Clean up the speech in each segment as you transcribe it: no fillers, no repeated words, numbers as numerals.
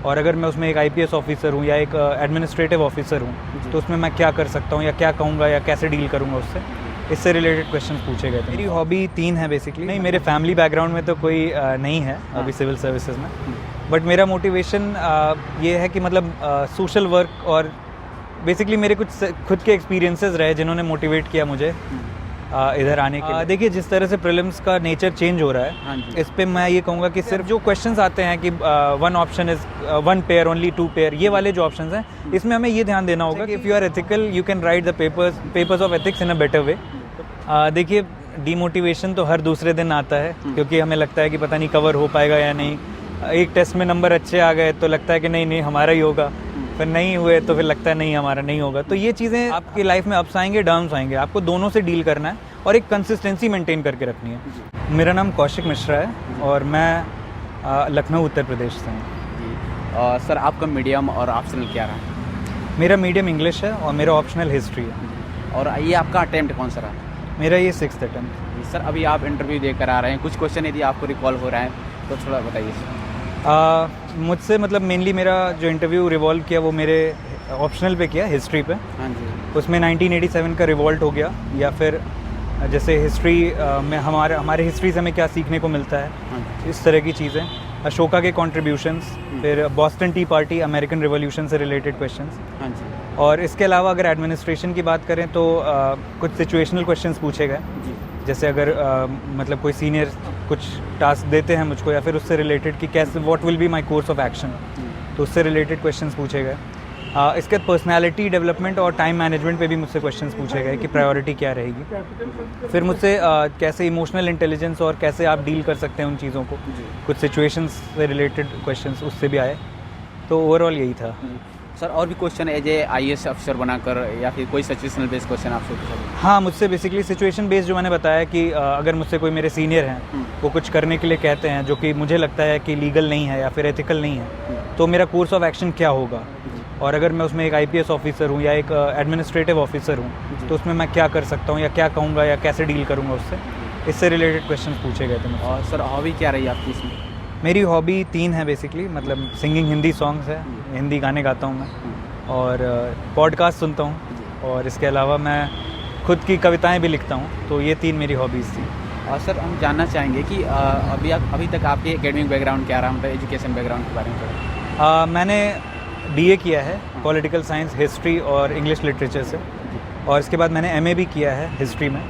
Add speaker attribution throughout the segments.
Speaker 1: और अगर मैं उसमें एक आईपीएस ऑफिसर हूँ या एक एडमिनिस्ट्रेटिव ऑफिसर हूँ तो उसमें मैं क्या कर सकता हूँ या क्या कहूँगा या कैसे डील करूँगा उससे, इससे रिलेटेड क्वेश्चंस पूछे गए थे। मेरी हॉबी 3 है बेसिकली। नहीं, मेरे फैमिली बैकग्राउंड में तो कोई नहीं है अभी सिविल सर्विसेज में, बट मेरा मोटिवेशन ये है कि मतलब सोशल वर्क और बेसिकली मेरे कुछ खुद के एक्सपीरियंसेस रहे जिन्होंने मोटिवेट किया मुझे इधर आने के लिए। देखिए, जिस तरह से प्रीलिम्स का नेचर चेंज हो रहा है, इस पे मैं ये कहूँगा कि सिर्फ जो क्वेश्चंस आते हैं कि one option is 1 pair only 2 pair, ये वाले जो ऑप्शंस हैं, इसमें हमें ये ध्यान देना होगा कि if you are ethical you can write the papers of ethics in a better way. देखिए, डीमोटिवेशन तो हर दूसरे दिन आता है क्योंकि हमें लगता है कि पता नहीं कवर हो पाएगा या नहीं। एक टेस्ट में नंबर अच्छे आ गए तो लगता है कि नहीं हमारा ही होगा, फिर नहीं हुए तो फिर लगता है नहीं हमारा नहीं होगा। तो ये चीज़ें आपकी लाइफ में अप्स आएंगे डाउन्स आएंगे, आपको दोनों से डील करना है और एक कंसिस्टेंसी मेंटेन करके रखनी है। मेरा नाम कौशिक मिश्रा है और मैं लखनऊ उत्तर प्रदेश से हूँ।
Speaker 2: सर, आपका मीडियम और ऑप्शनल क्या रहा?
Speaker 1: मेरा मीडियम इंग्लिश है और मेरा ऑप्शनल हिस्ट्री है।
Speaker 2: और ये आपका अटेम्प्ट कौन सा रहा?
Speaker 1: मेरा ये 6th अटेम्प्ट।
Speaker 2: सर, अभी आप इंटरव्यू देकर आ रहे हैं, कुछ क्वेश्चन यदि आपको रिकॉल हो रहा है तो थोड़ा बताइए सर।
Speaker 1: मुझसे मतलब मेनली मेरा जो इंटरव्यू रिवॉल्व किया वो मेरे ऑप्शनल पे किया, हिस्ट्री पे।
Speaker 2: हाँ जी।
Speaker 1: उसमें 1987 का रिवॉल्ट हो गया, या फिर जैसे हिस्ट्री में हमारे हिस्ट्री से हमें क्या सीखने को मिलता है, इस तरह की चीज़ें। अशोका के कॉन्ट्रीब्यूशंस, फिर Boston T party, American revolution से रिलेटेड क्वेश्चंस।
Speaker 2: हाँ जी।
Speaker 1: और इसके अलावा अगर एडमिनिस्ट्रेशन की बात करें तो कुछ सिचुएशनल क्वेश्चंस पूछे गए, जैसे अगर मतलब कोई सीनियर कुछ टास्क देते हैं मुझको या फिर उससे रिलेटेड कि कैसे what will be my course of action, तो उससे रिलेटेड क्वेश्चंस पूछे गए। इसके बाद पर्सनालिटी डेवलपमेंट और टाइम मैनेजमेंट पे भी मुझसे क्वेश्चंस पूछे गए कि प्रायोरिटी क्या रहेगी। फिर मुझसे कैसे इमोशनल इंटेलिजेंस और कैसे आप डील कर सकते हैं उन चीज़ों को, कुछ सिचुएशंस से रिलेटेड क्वेश्चंस उससे भी आए। तो ओवरऑल यही था
Speaker 2: सर। और भी क्वेश्चन एज ए आईएएस अफसर बनाकर या फिर कोई सिचुएशनल बेस्ड क्वेश्चन आपसे पूछा?
Speaker 1: हाँ, मुझसे बेसिकली सिचुएशन बेस्ड जो मैंने बताया कि अगर मुझसे कोई मेरे सीनियर हैं वो कुछ करने के लिए कहते हैं जो कि मुझे लगता है कि लीगल नहीं है या फिर एथिकल नहीं है, तो मेरा कोर्स ऑफ एक्शन क्या होगा। और अगर मैं उसमें एक आईपीएस ऑफिसर हूँ या एक एडमिनिस्ट्रेटिव ऑफिसर हूँ तो उसमें मैं क्या कर सकता हूँ या क्या कहूँगा या कैसे डील करूँगा उससे, इससे रिलेटेड क्वेश्चन पूछे गए थे मुझसे।
Speaker 2: और सर, हॉबी क्या रही आपकी इसमें?
Speaker 1: मेरी हॉबी 3 है बेसिकली। मतलब सिंगिंग, हिंदी सॉन्ग्स है, हिंदी गाने गाता हूँ मैं, और पॉडकास्ट सुनता हूँ, और इसके अलावा मैं खुद की कविताएं भी लिखता हूँ। तो ये 3 मेरी हॉबीज़ थी।
Speaker 2: और सर, हम जानना चाहेंगे कि अभी तक आपके एकेडमिक बैकग्राउंड क्या रहा, मतलब एजुकेशन बैकग्राउंड के बारे में थोड़ा।
Speaker 1: मैंने बीए किया है पॉलिटिकल साइंस, हिस्ट्री और इंग्लिश लिटरेचर से, और इसके बाद मैंने एमए भी किया है हिस्ट्री में,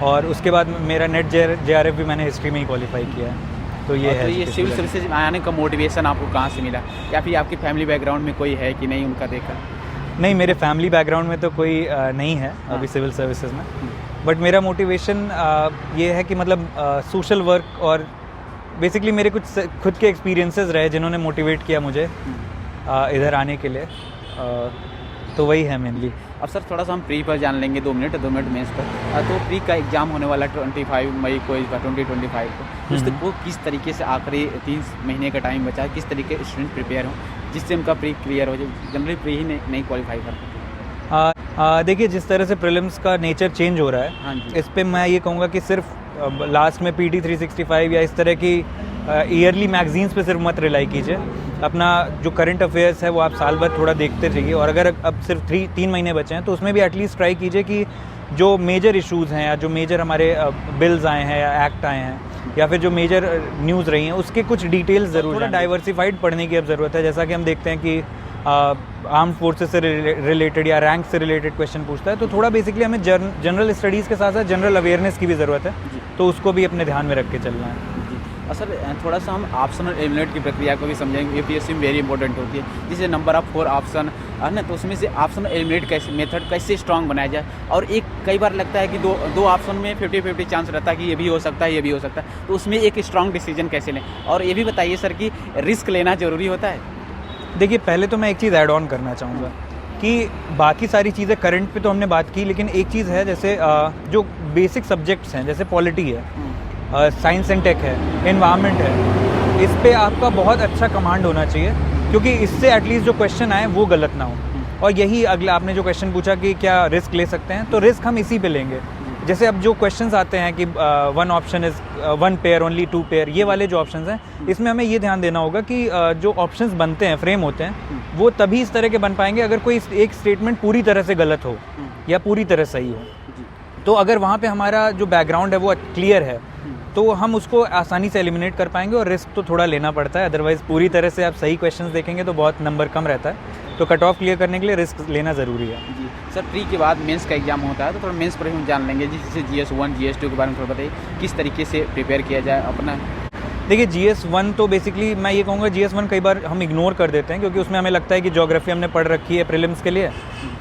Speaker 1: और उसके बाद मेरा नेट जेआरएफ भी मैंने हिस्ट्री में ही क्वालिफाई किया है। तो ये है।
Speaker 2: तो ये सिविल सर्विसेज में आने का मोटिवेशन आपको कहाँ से मिला, या फिर आपकी फैमिली बैकग्राउंड में कोई है कि नहीं उनका देखा?
Speaker 1: नहीं, मेरे फैमिली बैकग्राउंड में तो कोई नहीं है अभी सिविल सर्विसेज में, बट मेरा मोटिवेशन ये है कि मतलब सोशल वर्क और बेसिकली मेरे कुछ खुद के एक्सपीरियंसेस रहे जिन्होंने मोटिवेट किया मुझे इधर आने के लिए, तो वही है मेनली।
Speaker 2: अब सर, थोड़ा सा हम प्री पर जान लेंगे 2 मिनट मेंस पर। तो प्री का एग्ज़ाम होने वाला 25 मई को, इस बार 2025 को, तो वो किस तरीके से आखिरी 3 महीने का टाइम बचा, किस तरीके से स्टूडेंट प्रिपेयर हो जिससे उनका प्री क्लियर हो जाए? जनरली प्री ही नहीं क्वालिफाई कर पाते।
Speaker 1: देखिए, जिस तरह से प्रीलिम्स का नेचर चेंज हो रहा है,
Speaker 2: हाँ जी,
Speaker 1: इस पे मैं ये कहूँगा कि सिर्फ लास्ट में PT 365 या इस तरह की ईयरली मैगजीन्स पे सिर्फ मत रिलाई कीजिए। अपना जो करंट अफेयर्स है वो आप साल भर थोड़ा देखते रहिए, और अगर अब सिर्फ 3 महीने बचे हैं तो उसमें भी एटलीस्ट ट्राई कीजिए कि जो मेजर इश्यूज़ हैं या जो मेजर हमारे बिल्स आए हैं या एक्ट आए हैं या फिर जो मेजर न्यूज़ रही हैं उसके कुछ डिटेल्स ज़रूर, थोड़ा डाइवर्सिफाइड पढ़ने की अब ज़रूरत है। जैसा कि हम देखते हैं कि आर्म फोर्सेस से रिलेटेड या रैंक से रिलेटेड क्वेश्चन पूछता है, तो थोड़ा बेसिकली हमें जनरल स्टडीज़ के साथ साथ जनरल अवेयरनेस की भी ज़रूरत है, तो उसको भी अपने ध्यान में रख के चलना है।
Speaker 2: सर, थोड़ा सा हम ऑप्शनल एलिमिनेट की प्रक्रिया को भी समझेंगे। यूपीएससी में वेरी इंपॉर्टेंट होती है, जिसे नंबर ऑफ 4 ऑप्शन है ना, तो उसमें से ऑप्शनल एलिमिनेट कैसे मेथड कैसे स्ट्रॉन्ग बनाया जाए। और एक कई बार लगता है कि दो ऑप्शन में 50-50 चांस रहता है कि ये भी हो सकता है, ये भी हो सकता है, तो उसमें एक स्ट्रॉन्ग डिसीजन कैसे लें। और ये भी बताइए सर कि रिस्क लेना ज़रूरी होता है?
Speaker 1: देखिए, पहले तो मैं एक चीज़ ऐड ऑन करना चाहूँगा कि बाकी सारी चीज़ें करंट पे तो हमने बात की, लेकिन एक चीज़ है जैसे जो बेसिक सब्जेक्ट्स हैं, जैसे पॉलिटी है, साइंस एंड टेक है, एनवायरनमेंट है, इस पे आपका बहुत अच्छा कमांड होना चाहिए, क्योंकि इससे एटलीस्ट जो क्वेश्चन आए वो गलत ना हो। और यही अगला आपने जो क्वेश्चन पूछा कि क्या रिस्क ले सकते हैं, तो रिस्क हम इसी पे लेंगे। जैसे अब जो क्वेश्चंस आते हैं कि one option is one pair only, two pair, ये वाले जो ऑप्शंस हैं इसमें हमें ये ध्यान देना होगा कि जो ऑप्शंस बनते हैं, फ्रेम होते हैं, वो तभी इस तरह के बन पाएंगे अगर कोई एक स्टेटमेंट पूरी तरह से गलत हो या पूरी तरह सही हो। तो अगर वहाँ पे हमारा जो बैकग्राउंड है वो क्लियर है तो हम उसको आसानी से एलिमिनेट कर पाएंगे, और रिस्क तो थोड़ा लेना पड़ता है, अदरवाइज़ पूरी तरह से आप सही क्वेश्चंस देखेंगे तो बहुत नंबर कम रहता है। तो कट ऑफ क्लियर करने के लिए रिस्क लेना ज़रूरी है।
Speaker 2: जी सर, प्री के बाद मेंस का एग्जाम होता है तो थोड़ा मेंस पर हम जान लेंगे, जैसे GS1 GS2 के बारे में थोड़ा बताइए, किस तरीके से प्रिपेयर किया जाए अपना।
Speaker 1: देखिए GS1 तो बेसिकली मैं ये कहूँगा GS1 कई बार हम इग्नोर कर देते हैं क्योंकि उसमें हमें लगता है कि ज्योग्राफी हमने पढ़ रखी है प्रीलिम्स के लिए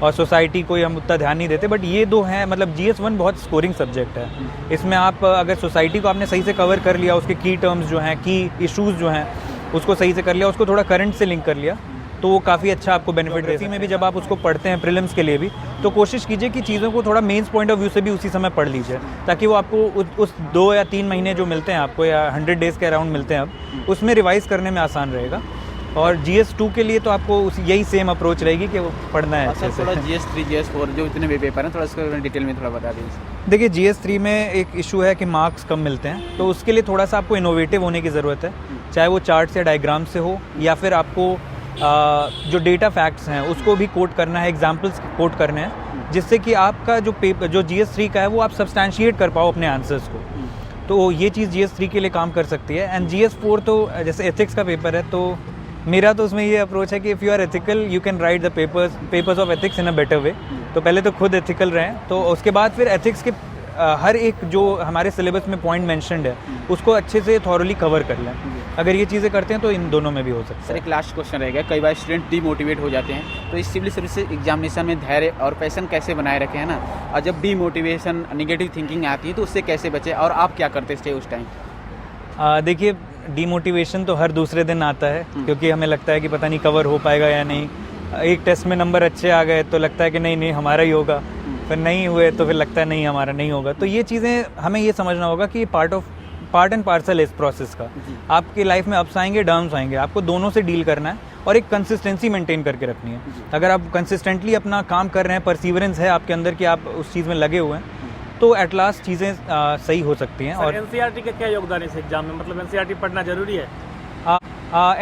Speaker 1: और सोसाइटी को हम उतना ध्यान नहीं देते, बट ये दो हैं, मतलब GS1 बहुत स्कोरिंग सब्जेक्ट है। इसमें आप अगर सोसाइटी को आपने सही से कवर कर लिया, उसके की टर्म्स जो हैं, की इशूज़ जो हैं उसको सही से कर लिया, उसको थोड़ा करंट से लिंक कर लिया, तो वो काफ़ी अच्छा आपको बेनिफिट देती है। में भी जब आप उसको पढ़ते हैं प्रीलिम्स के लिए भी, तो कोशिश कीजिए कि चीज़ों को थोड़ा मेंस पॉइंट ऑफ व्यू से भी उसी समय पढ़ लीजिए, ताकि वो आपको उस 2 या 3 महीने जो मिलते हैं आपको, या 100 डेज़ के अराउंड मिलते हैं अब, उसमें रिवाइज़ करने में आसान रहेगा। और GS2 के लिए तो आपको यही सेम अप्रोच रहेगी कि वो पढ़ना है।
Speaker 2: अच्छा, थोड़ा GS3 GS4 जो इतने भी पेपर हैं थोड़ा इसको डिटेल में थोड़ा बता दीजिए।
Speaker 1: देखिए GS3 में एक इशू है कि मार्क्स कम मिलते हैं, तो उसके लिए थोड़ा सा आपको इनोवेटिव होने की ज़रूरत है, चाहे वो चार्ट या डायग्राम से हो, या फिर आपको जो डेटा फैक्ट्स हैं उसको भी कोट करना है, एग्जाम्पल्स कोट करने हैं, जिससे कि आपका जो पेपर जो GS3 का है वो आप सब्सटैंशिएट कर पाओ अपने आंसर्स को। तो ये चीज़ GS3 के लिए काम कर सकती है। एंड GS4 तो जैसे एथिक्स का पेपर है, तो मेरा तो उसमें ये अप्रोच है कि if you are ethical you can write the papers of ethics in a better way. तो पहले तो खुद एथिकल रहें, तो उसके बाद फिर एथिक्स के हर एक जो हमारे सिलेबस में पॉइंट मेंशन्ड है उसको अच्छे से थॉरली कवर कर लें। अगर ये चीज़ें करते हैं तो इन दोनों में भी हो सकता है।
Speaker 2: सर एक लास्ट क्वेश्चन रहेगा, कई बार स्टूडेंट डीमोटिवेट हो जाते हैं, तो इस सिविल सर्विस एग्जामिनेशन में धैर्य और पैशन कैसे बनाए रखें, है ना, और जब डीमोटिवेशन नेगेटिव थिंकिंग आती है तो उससे कैसे बचें, और आप क्या करते थे उस टाइम?
Speaker 1: देखिए डीमोटिवेशन तो हर दूसरे दिन आता है, क्योंकि हमें लगता है कि पता नहीं कवर हो पाएगा या नहीं। एक टेस्ट में नंबर अच्छे आ गए तो लगता है कि नहीं हमारा ही होगा, फिर नहीं हुए तो फिर लगता है नहीं हमारा नहीं होगा। तो ये चीज़ें हमें ये समझना होगा कि पार्ट एंड पार्सल है इस प्रोसेस का। आपकी लाइफ में अप्स आएंगे, डाउन्स आएंगे, आपको दोनों से डील करना है और एक कंसिस्टेंसी मेंटेन करके रखनी है। अगर आप कंसिस्टेंटली अपना काम कर रहे हैं, परसीवरेंस है आपके अंदर कि आप उस चीज़ में लगे हुए हैं, तो एट लास्ट चीज़ें सही हो सकती हैं। और
Speaker 3: NCERT का क्या योगदान है इस एग्जाम में, मतलब NCERT पढ़ना जरूरी है?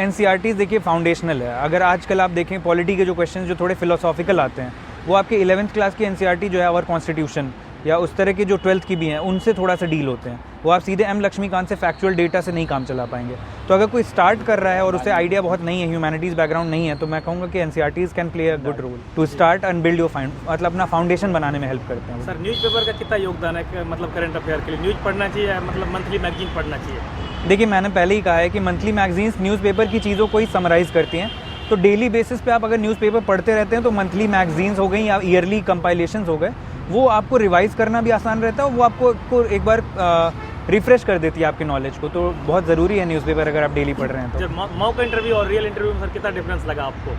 Speaker 1: NCERT देखिए फाउंडेशनल है। अगर आजकल आप देखें पॉलिटी के जो क्वेश्चन जो थोड़े फिलोसॉफिकल आते हैं, वो आपके 11th क्लास की NCERT जो है, आवर कॉन्स्टिट्यूशन या उस तरह के जो 12th की भी हैं उनसे थोड़ा सा डील होते हैं। वो आप सीधे M लक्ष्मीकांत से फैक्चुअल डेटा से नहीं काम चला पाएंगे। तो अगर कोई स्टार्ट कर रहा है और उसे आइडिया बहुत नहीं है, ह्यूमैनिटीज़ बैकग्राउंड नहीं है, तो मैं कहूँगा कि NCERTs can play a good role to start and build your मतलब अपना फाउंडेशन बनाने में हेल्प करते हैं।
Speaker 3: सर न्यूज़पेपर का कितना योगदान है, मतलब करंट अफेयर के लिए न्यूज़ पढ़ना चाहिए, मतलब मंथली मैगजीन पढ़ना चाहिए?
Speaker 1: देखिए मैंने पहले ही कहा है कि मंथली मैगजीन्स न्यूज़पेपर की चीज़ों को ही समराइज़ करती हैं। तो डेली बेसिस पे आप अगर न्यूज़पेपर पढ़ते रहते हैं तो मंथली मैगजीन्स हो गई या ईयरली कंपाइलेशंस हो गए, वो आपको रिवाइज़ करना भी आसान रहता है, वो आपको एक बार रिफ्रेश कर देती है आपके नॉलेज को। तो बहुत ज़रूरी है न्यूज़पेपर अगर आप डेली पढ़ रहे हैं तो।
Speaker 3: जब मॉक इंटरव्यू और रियल इंटरव्यू में सर कितना डिफरेंस लगा आपको?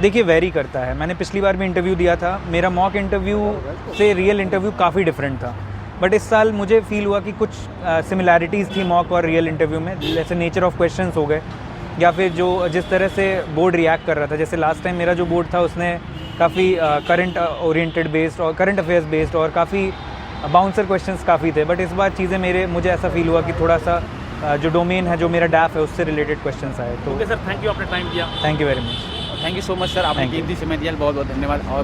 Speaker 1: देखिए वेरी करता है। मैंने पिछली बार भी इंटरव्यू दिया था, मेरा मॉक इंटरव्यू से रियल इंटरव्यू काफ़ी डिफरेंट था, बट इस साल मुझे फील हुआ कि कुछ सिमिलैरिटीज़ थी मॉक और रियल इंटरव्यू में, जैसे नेचर ऑफ क्वेश्चंस हो गए, या फिर जो जिस तरह से बोर्ड रिएक्ट कर रहा था। जैसे लास्ट टाइम मेरा जो बोर्ड था उसने काफ़ी करंट ओरिएंटेड बेस्ड और करंट अफेयर्स बेस्ड और काफ़ी बाउंसर क्वेश्चंस काफ़ी थे, बट इस बार चीज़ें मुझे ऐसा फील हुआ कि थोड़ा सा जो डोमेन है, जो मेरा डैफ है, उससे रिलेटेड क्वेश्चंस आए। तो
Speaker 3: ओके सर, थैंक यू, आपने टाइम दिया।
Speaker 1: Thank you very much.
Speaker 2: Thank you so much sir, आपने कीमती समय दिया, बहुत बहुत धन्यवाद। और